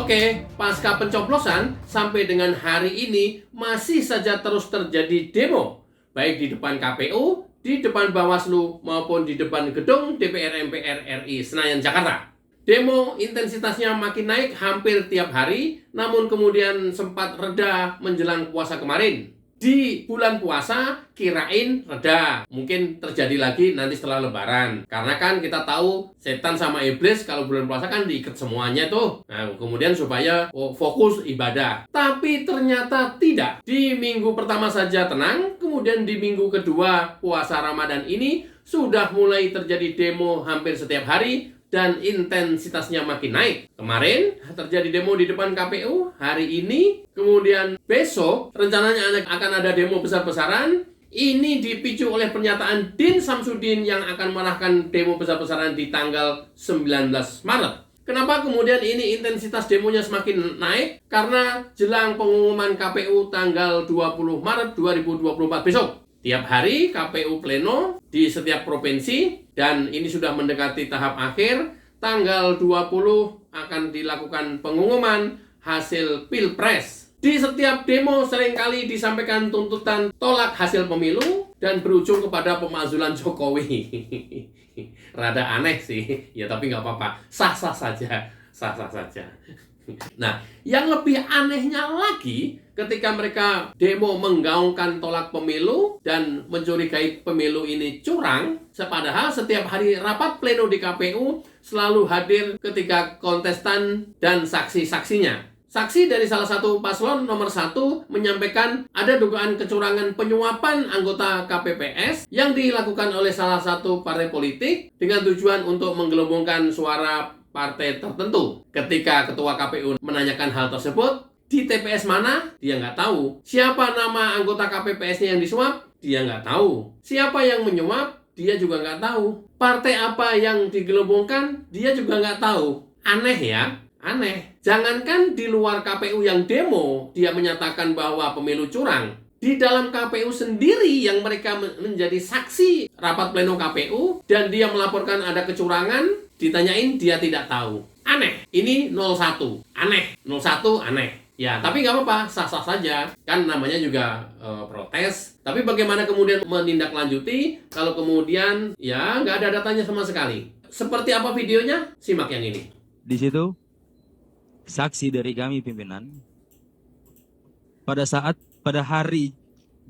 Oke, pasca pencoblosan sampai dengan hari ini masih saja terus terjadi demo, baik di depan KPU, di depan Bawaslu, maupun di depan gedung DPR MPR RI Senayan, Jakarta. Demo intensitasnya makin naik hampir tiap hari, namun kemudian sempat reda menjelang puasa kemarin. Di bulan puasa kirain reda, mungkin terjadi lagi nanti setelah lebaran. Karena kan kita tahu setan sama iblis kalau bulan puasa kan diikat semuanya tuh. Nah, kemudian supaya fokus ibadah. Tapi ternyata tidak. Di minggu pertama saja tenang, kemudian di minggu kedua puasa Ramadan ini sudah mulai terjadi demo hampir setiap hari dan intensitasnya makin naik. Kemarin terjadi demo di depan KPU, hari ini, kemudian besok rencananya akan ada demo besar-besaran. Ini dipicu oleh pernyataan Din Samsudin yang akan mengarahkan demo besar-besaran di tanggal 19 Maret. Kenapa kemudian ini intensitas demonya semakin naik? Karena jelang pengumuman KPU tanggal 20 Maret 2024 besok. Tiap hari KPU pleno di setiap provinsi dan ini sudah mendekati tahap akhir. Tanggal 20 akan dilakukan pengumuman hasil Pilpres. Di setiap demo seringkali disampaikan tuntutan tolak hasil pemilu dan berujung kepada pemakzulan Jokowi. Rada aneh sih, ya tapi nggak apa-apa. Sah-sah saja, sah-sah saja. Nah, yang lebih anehnya lagi ketika mereka demo menggaungkan tolak pemilu dan mencurigai pemilu ini curang, padahal setiap hari rapat pleno di KPU selalu hadir ketika kontestan dan saksi-saksinya. Saksi dari salah satu paslon nomor 1 menyampaikan ada dugaan kecurangan penyuapan anggota KPPS yang dilakukan oleh salah satu partai politik dengan tujuan untuk menggelembungkan suara partai tertentu. Ketika ketua KPU menanyakan hal tersebut, di TPS mana? Dia nggak tahu. Siapa nama anggota KPPS-nya yang disuap? Dia nggak tahu. Siapa yang menyuap? Dia juga nggak tahu. Partai apa yang digelembungkan? Dia juga nggak tahu. Aneh ya? Aneh. Jangankan di luar KPU yang demo, dia menyatakan bahwa pemilu curang. Di dalam KPU sendiri yang mereka menjadi saksi rapat pleno KPU dan dia melaporkan ada kecurangan, ditanyain dia tidak tahu. Aneh. Ini 01. Aneh. 01 aneh. Ya, tapi nggak apa-apa, sah-sah saja. Kan namanya juga protes. Tapi bagaimana kemudian menindaklanjuti kalau kemudian ya nggak ada datanya sama sekali. Seperti apa videonya? Simak yang ini. Di situ saksi dari kami pimpinan pada hari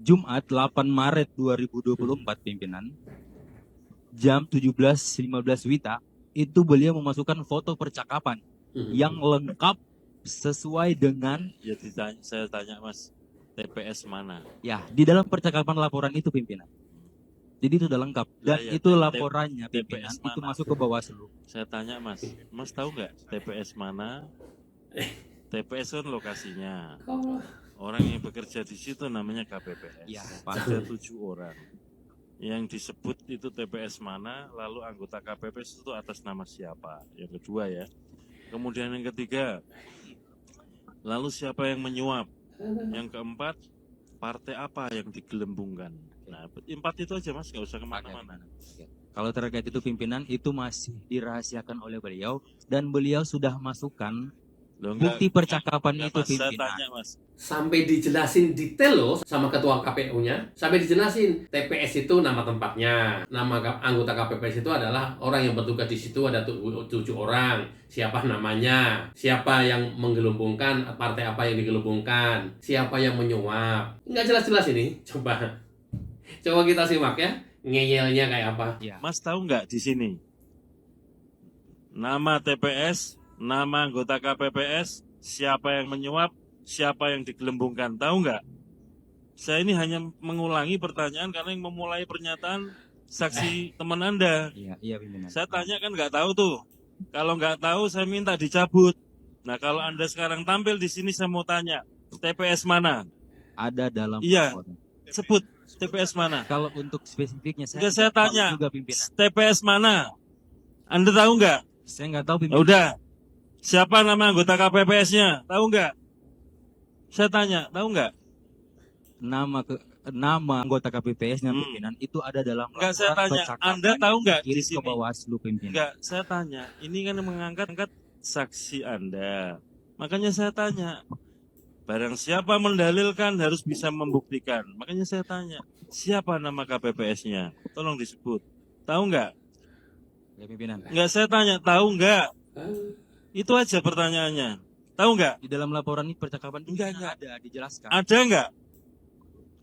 Jumat 8 Maret 2024 pimpinan jam 17.15 WITA itu beliau memasukkan foto percakapan yang lengkap sesuai dengan saya tanya Mas, TPS mana? Ya, di dalam percakapan laporan itu pimpinan. Jadi itu udah lengkap dan itu laporannya pimpinan itu masuk ke Bawaslu. Saya tanya Mas tahu nggak TPS mana? TPS kan lokasinya. Orang yang bekerja di situ namanya KPPS. Ya, ada 7 orang. Yang disebut itu TPS mana, lalu anggota KPPS itu atas nama siapa? Yang kedua ya. Kemudian yang ketiga, lalu siapa yang menyuap? Yang keempat, partai apa yang digelembungkan? Nah, 4 itu aja Mas, nggak usah kemana-mana. Kalau terkait itu pimpinan itu masih dirahasiakan oleh beliau dan beliau sudah masukkan bukti percakapan itu Mas, pimpinan. saya tanya Mas. Sampai dijelasin detail loh sama ketua KPU-nya. Sampai dijelasin TPS itu nama tempatnya. Nama anggota KPPS itu adalah orang yang bertugas di situ ada 7 orang. Siapa namanya? Siapa yang menggelembungkan? Partai apa yang digelembungkan? Siapa yang menyuap? Nggak jelas-jelas ini. Coba kita simak ya. Ngeyelnya kayak apa? Ya. Mas tahu nggak di sini? Nama TPS, nama anggota KPPS, siapa yang menyuap, siapa yang digelembungkan, tahu nggak? Saya ini hanya mengulangi pertanyaan karena yang memulai pernyataan saksi teman Anda. Iya pimpinan. Saya tanya kan nggak tahu tuh. Kalau nggak tahu saya minta dicabut. Nah kalau Anda sekarang tampil di sini saya mau tanya, TPS mana? Ada dalam Iya. laporan. Sebut TPS mana? Kalau untuk spesifiknya Enggak, saya nggak tahu tanya, juga pimpinan. TPS mana? Anda tahu nggak? Saya nggak tahu Ya pimpinan. udah, siapa nama anggota KPPS-nya? Tahu nggak? Saya tanya, tahu nggak? Nama anggota KPPS-nya pimpinan itu ada dalam Enggak, saya laporan tanya, percakapan Anda tahu nggak di kirim sini? ke Bawaslu pimpinan. Enggak, saya tanya, ini kan mengangkat saksi Anda. Makanya saya tanya, barang siapa mendalilkan harus bisa membuktikan. Makanya saya tanya, siapa nama KPPS-nya? Tolong disebut. Tahu nggak? Ya pimpinan. Nggak, saya tanya, tahu nggak? Itu aja pertanyaannya. Tahu nggak? Di dalam laporan ini percakapan Enggak. ada dijelaskan. Ada nggak?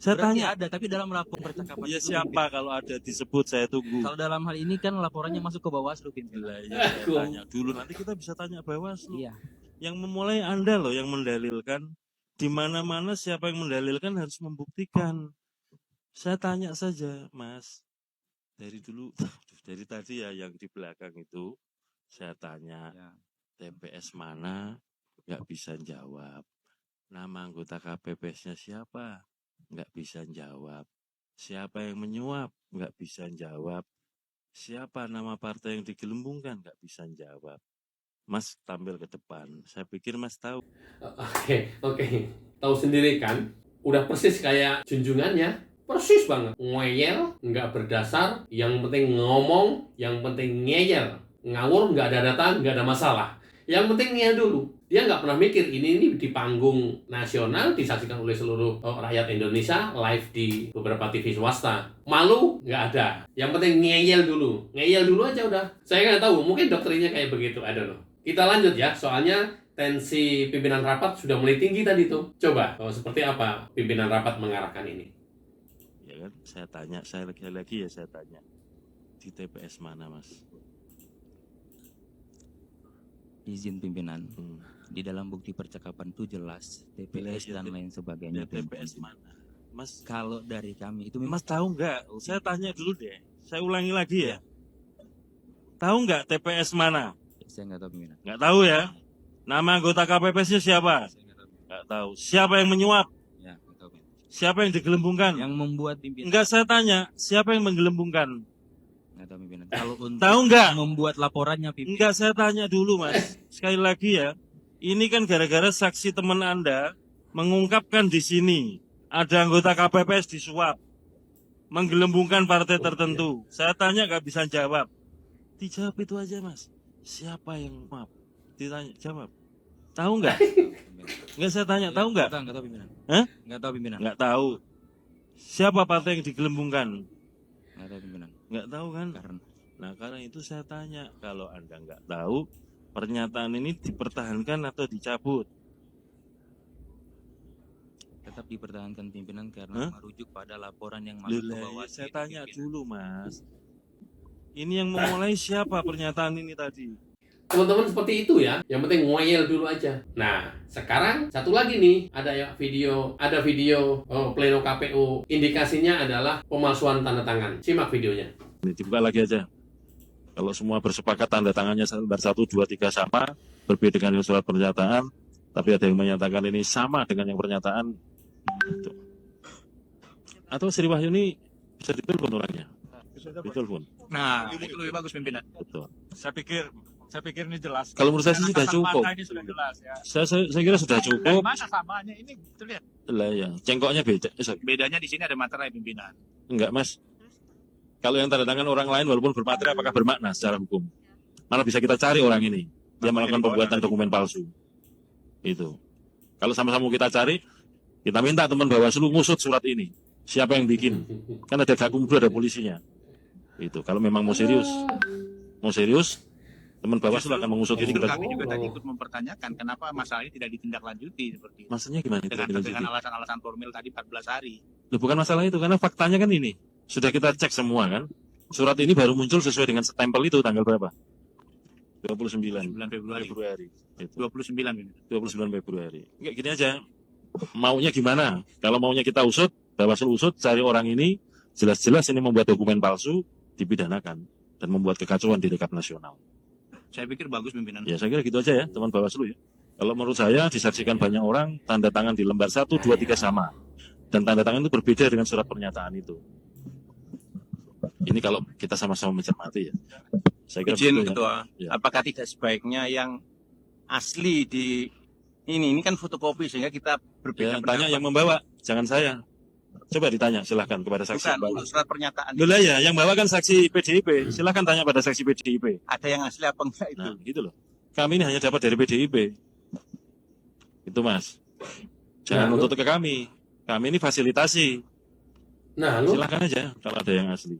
Saya Berarti tanya. ada, tapi dalam laporan percakapan Ya itu, siapa kalau ada disebut saya tunggu. kalau dalam hal ini kan laporannya masuk ke Bawaslu pimpinan. Lah, ya saya tanya dulu, nanti kita bisa tanya Bawaslu. Iya. Yang memulai Anda loh yang mendalilkan. Di mana-mana siapa yang mendalilkan harus membuktikan. Saya tanya saja, Mas. Dari dulu, dari tadi ya yang di belakang itu, saya tanya, Ya. TPS mana? Nggak bisa jawab. Nama anggota KPPS-nya siapa? Nggak bisa jawab. Siapa yang menyuap? Nggak bisa jawab. Siapa nama partai yang digelembungkan? Nggak bisa jawab. Mas tampil ke depan. Saya pikir Mas tahu. Oke. Tahu sendiri kan? Udah persis kayak junjungannya. Persis banget. Ngeyel, nggak berdasar. Yang penting ngomong, yang penting ngeyel. Ngawur, nggak ada data, nggak ada masalah. Yang penting ngeyel dulu. Dia nggak pernah mikir ini di panggung nasional disaksikan oleh seluruh rakyat Indonesia live di beberapa TV swasta. Malu nggak ada. Yang penting ngeyel dulu. Ngeyel dulu aja udah. Saya nggak tahu. Mungkin doktrinnya kayak begitu. I don't know. Kita lanjut ya. Soalnya tensi pimpinan rapat sudah mulai tinggi tadi tuh. Coba seperti apa pimpinan rapat mengarahkan ini? Ya kan, saya tanya, saya lagi ya saya tanya. Di TPS mana, Mas? Izin pimpinan. Hmm. Di dalam bukti percakapan itu jelas TPS Ya, dan lain sebagainya. Ya, TPS mana? Mas, Kalau dari kami itu Mas tahu nggak? Saya tanya dulu deh. Saya ulangi lagi ya. Tahu nggak TPS mana? saya nggak tahu pimpinan. Nggak tahu ya. Nama anggota KPPS-nya siapa? Saya nggak tahu. Nggak tahu. Siapa yang menyuap? Ya, nggak tahu pimpinan. Siapa yang digelembungkan? Yang membuat pimpinan. Enggak, saya tanya, siapa yang menggelembungkan? Nggak tahu pimpinan. Kalau untuk Tahu nggak? membuat laporannya pimpinan. Enggak, saya tanya dulu, Mas. Sekali lagi ya. Ini kan gara-gara saksi teman Anda mengungkapkan di sini ada anggota KPPS disuap, menggelembungkan partai tertentu. Saya tanya nggak bisa jawab. Dijawab itu aja, Mas. Siapa yang maaf? Ditanya, jawab. Tahu nggak? Nggak, saya tanya, tahu nggak? Nggak tahu pimpinan. Hah? Nggak tahu pimpinan. Nggak tahu. Siapa partai yang digelembungkan? Nggak tahu pimpinan. Nggak tahu kan? Nah, karena itu saya tanya, kalau Anda nggak tahu, pernyataan ini dipertahankan atau dicabut? Tetap dipertahankan pimpinan karena merujuk pada laporan yang masuk ke bawah. Saya tanya dulu, Mas. Ini yang memulai siapa pernyataan ini tadi? Teman-teman seperti itu ya. Yang penting ngoyel dulu aja. Nah, sekarang satu lagi nih, ada video pleno KPU. Indikasinya adalah pemalsuan tanda tangan. Simak videonya. Ini dibuka lagi aja. Kalau semua bersepakat tanda tangannya lembar 1, 2, 3 sama, berbeda dengan surat pernyataan, tapi ada yang menyatakan ini sama dengan yang pernyataan. Itu. Atau Sri Wahyuni bisa ditelepon orangnya. Ditelepon. Nah, itu lebih bagus pimpinan. Betul. Saya pikir ini jelas. Kalau menurut saya sih sudah Karena cukup. mata ini sudah jelas ya. Saya kira sudah cukup. Masa samanya ini terlihat. Lah ya, cengkoknya beda. Bedanya di sini ada materai pimpinan. Enggak, Mas. Kalau yang tanda tangan orang lain walaupun bermaterai apakah bermakna secara hukum? Malah bisa kita cari orang ini. Dia melakukan pembuatan dokumen palsu. Itu. Kalau sama-sama kita cari, kita minta teman Bawaslu ngusut surat ini. Siapa yang bikin? Kan ada gakumdu, ada polisinya. Itu. Kalau memang mau serius, teman Bawaslu akan mengusut ini. Justru Kita... kami juga tadi ikut mempertanyakan kenapa masalah ini tidak ditindaklanjuti seperti itu. Maksudnya gimana itu? Dengan alasan-alasan formil tadi 14 hari. Loh, bukan masalah itu, karena faktanya kan ini. Sudah kita cek semua kan. Surat ini baru muncul sesuai dengan stempel itu tanggal berapa? 29 Februari. Itu. 29 pimpinan. 29 Februari. Enggak, gini aja. Maunya gimana? Kalau maunya kita usut, Bawaslu usut, cari orang ini, jelas-jelas ini membuat dokumen palsu, dipidanakan. Dan membuat kekacauan di rekap nasional. Saya pikir bagus pimpinan. Ya, saya kira gitu aja ya, teman Bawaslu ya. Kalau menurut saya, disaksikan banyak orang, tanda tangan di lembar 1, 2, 3 sama. Dan tanda tangan itu berbeda dengan surat pernyataan itu. Ini kalau kita sama-sama mencermati ya. Saya kira Izin betul, Ketua, ya. apakah tidak sebaiknya yang asli di ini kan fotokopi sehingga kita berbeda Ya, tanya yang membawa, jangan saya. Coba ditanya, silahkan kepada saksi bukan yang bawa. untuk surat pernyataan. Loh lah ya, yang bawa kan saksi PDIP. Silahkan tanya pada saksi PDIP. Ada yang asli apa enggak itu? Nah, gitu loh. Kami ini hanya dapat dari PDIP. Itu Mas. Jangan Nah, lu? nuntut ke kami. Kami ini fasilitasi. Nah, lu? Silakan aja kalau ada yang asli.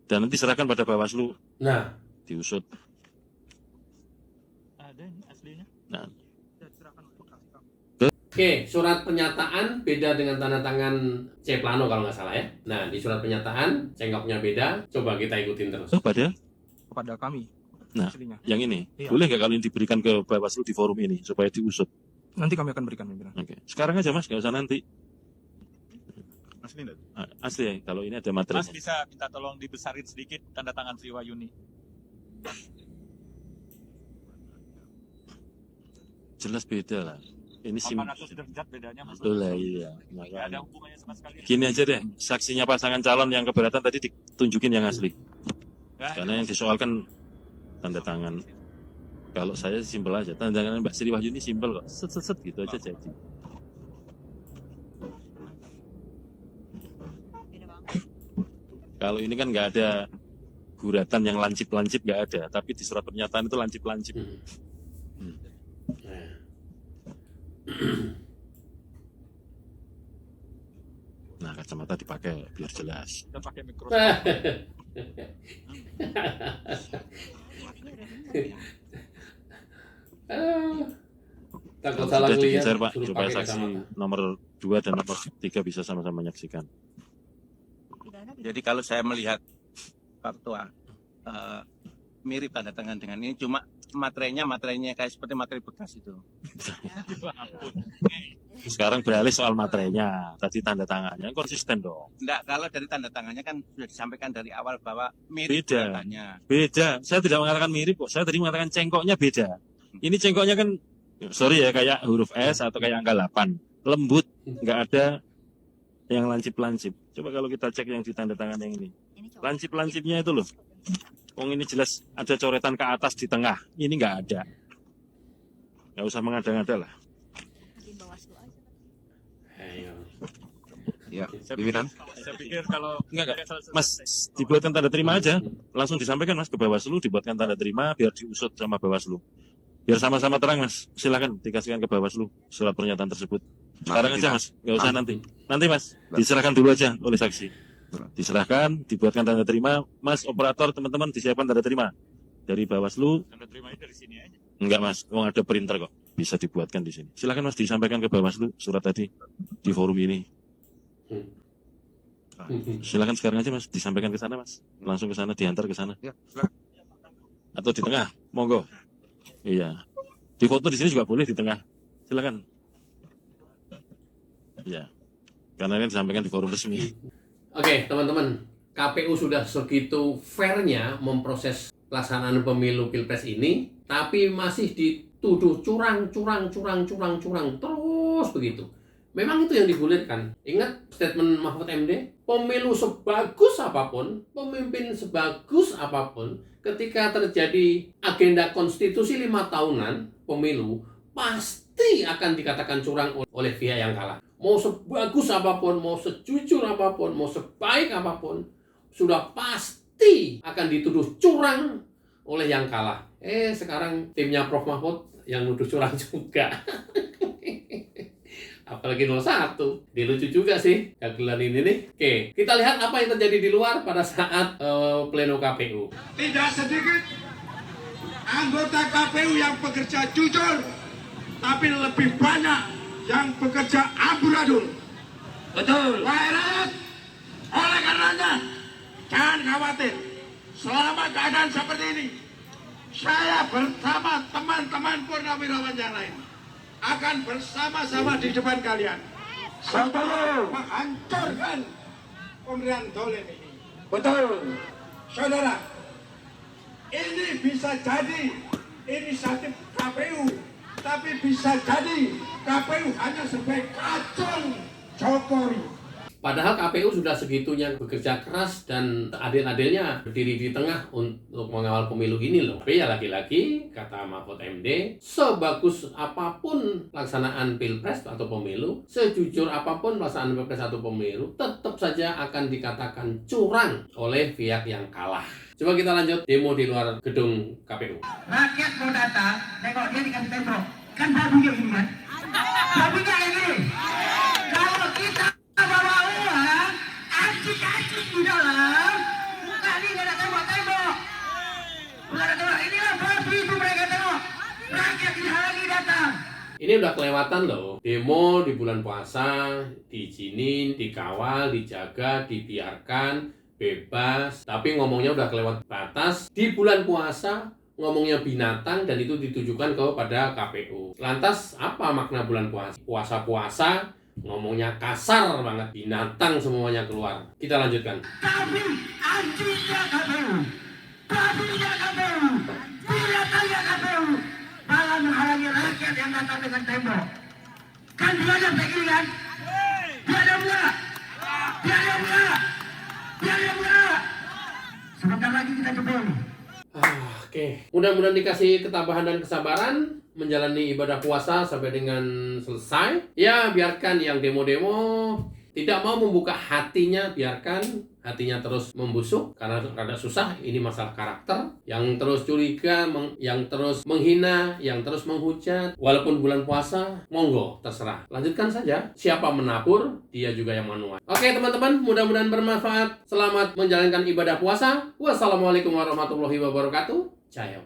Dan nanti serahkan pada Bawaslu Nah, diusut. Ada ini aslinya. Nah, oke, surat pernyataan beda dengan tanda tangan C. Plano kalau nggak salah ya. Nah, di surat pernyataan cengkoknya beda. Coba kita ikutin terus. pada Kepada kami. Nah. Aslinya. yang ini, Iya. boleh nggak kalau ini diberikan ke Bawaslu di forum ini supaya diusut? Nanti kami akan berikan pimpinan. Oke. Sekarang aja Mas, nggak usah nanti. Asli enggak? Asli ya, kalau ini ada materi. Mas bisa minta tolong dibesarin sedikit tanda tangan Sri Wahyuni. Jelas beda lah. Ini 800 derajat bedanya Mas. Betul lah, iya. Nggak ada hubungannya sama sekali. Gini aja deh, saksinya pasangan calon yang keberatan tadi ditunjukin yang asli. Nggak, Karena yang disoalkan tanda tangan. Kalau saya simpel aja, tanda tangan Mbak Sri Wahyuni simpel kok. Set gitu aja jadi. Kalau ini kan nggak ada guratan yang lancip-lancip, nggak ada. Tapi di surat pernyataan itu lancip-lancip. Hmm. Nah. Nah, kacamata dipakai biar jelas. kita pakai mikroskop. Takut Kalau salah sudah lihat, digeser Pak, suruh supaya pakai saksi kacamata. nomor 2 dan nomor 3 bisa sama-sama menyaksikan. Jadi kalau saya melihat fakta mirip tanda tangan dengan ini, cuma materinya kayak seperti materi bekas itu. Sekarang beralih soal materinya, tadi tanda tangannya konsisten dong. Enggak, kalau dari tanda tangannya kan sudah disampaikan dari awal bahwa mirip Beda. gerakannya. Beda, saya tidak mengatakan mirip kok, saya tadi mengatakan cengkoknya beda. Ini cengkoknya kan, sorry ya, kayak huruf S atau kayak angka 8. Lembut, nggak ada yang lancip-lancip. Coba kalau kita cek yang di tanda tangan yang ini. Lancip-lancipnya itu loh. Ini jelas ada coretan ke atas di tengah. Ini nggak ada. Nggak usah mengada-ngada lah. Ayo. Ya, pimpinan. Saya pikir kalau Enggak. Mas, dibuatkan tanda terima aja. Langsung disampaikan Mas ke Bawaslu, dibuatkan tanda terima biar diusut sama Bawaslu. Biar sama-sama terang Mas. Silakan dikasihkan ke Bawaslu surat pernyataan tersebut. Sekarang aja Mas, nggak usah nanti. Nanti Mas, diserahkan dulu aja oleh saksi. Diserahkan, dibuatkan tanda terima. Mas, operator, teman-teman disiapkan tanda terima dari Bawaslu. tanda terimanya dari sini aja. Enggak Mas, ada printer kok. Bisa dibuatkan di sini. Silakan Mas disampaikan ke Bawaslu surat tadi di forum ini. Silakan sekarang aja Mas, disampaikan ke sana Mas. Langsung ke sana, diantar ke sana. Ya, silakan. Atau di tengah, monggo. Iya. Di foto di sini juga boleh di tengah. Silakan. Iya. Karena ini disampaikan di forum resmi. Oke, teman-teman. KPU sudah segitu fairnya memproses pelaksanaan pemilu Pilpres ini, tapi masih dituduh curang terus begitu. Memang itu yang digulirkan. Ingat statement Mahfud MD, pemilu sebagus apapun, pemimpin sebagus apapun, ketika terjadi agenda konstitusi 5 tahunan pemilu, pasti akan dikatakan curang oleh pihak yang kalah. Mau sebagus apapun, mau sejujur apapun, mau sebaik apapun, sudah pasti akan dituduh curang oleh yang kalah. Sekarang timnya Prof. Mahfud yang nuduh curang juga. Apalagi 01. Ini lucu juga sih dagelan ini nih. Oke, kita lihat apa yang terjadi di luar pada saat pleno KPU. Tidak sedikit anggota KPU yang bekerja jujur, tapi lebih banyak yang bekerja amburadul. Betul. Wahai rakyat, oleh karenanya jangan khawatir. Selama keadaan seperti ini, saya bersama teman-teman purnawirawan yang lain akan bersama-sama di depan kalian sebelum menghancurkan pemerintahan dolim ini. Betul. Saudara, ini bisa jadi inisiatif KPU, tapi bisa jadi KPU hanya sebagai kacung Jokowi. Padahal KPU sudah segitunya bekerja keras dan adil-adilnya berdiri di tengah untuk mengawal pemilu ini loh. Tapi ya lagi-lagi, kata Mahfud MD, sebagus apapun pelaksanaan Pilpres atau pemilu, sejujur apapun pelaksanaan Pilpres atau pemilu, tetap saja akan dikatakan curang oleh pihak yang kalah. Coba kita lanjut demo di luar gedung KPU. Rakyat mau datang, nengok dia dikasih tembok. Kan baru dia ini kan? Tapi nggak kayak gini. Kalau kita bawa uang, acik-acik di dalam, tadi nggak ada tembok-tembok. Nggak ada tembok. Inilah babi itu mereka tengok. Rakyat dihalangi datang. Ini udah kelewatan loh. Demo di bulan puasa, diizinin, dikawal, dijaga, dibiarkan, bebas. Tapi ngomongnya udah kelewat batas. Di bulan puasa, ngomongnya binatang dan itu ditujukan kepada KPU. Lantas apa makna bulan puasa? Puasa-puasa, ngomongnya kasar banget. Binatang semuanya keluar. Kita lanjutkan. Tapi anjingnya KPU, babinya KPU, binatangnya KPU, malah menghalangi rakyat yang datang dengan tembok. Kan belajar kayak gini kan? Biar enggak? Sebentar lagi kita jebol. Oke. Mudah-mudahan dikasih ketabahan dan kesabaran menjalani ibadah puasa sampai dengan selesai. Ya, biarkan yang demo-demo tidak mau membuka hatinya, biarkan hatinya terus membusuk karena rada susah. Ini masalah karakter. Yang terus curiga, yang terus menghina, yang terus menghujat. Walaupun bulan puasa, monggo, terserah. Lanjutkan saja. Siapa menabur, dia juga yang menuai. Oke teman-teman, mudah-mudahan bermanfaat. Selamat menjalankan ibadah puasa. Wassalamualaikum warahmatullahi wabarakatuh. Ciao.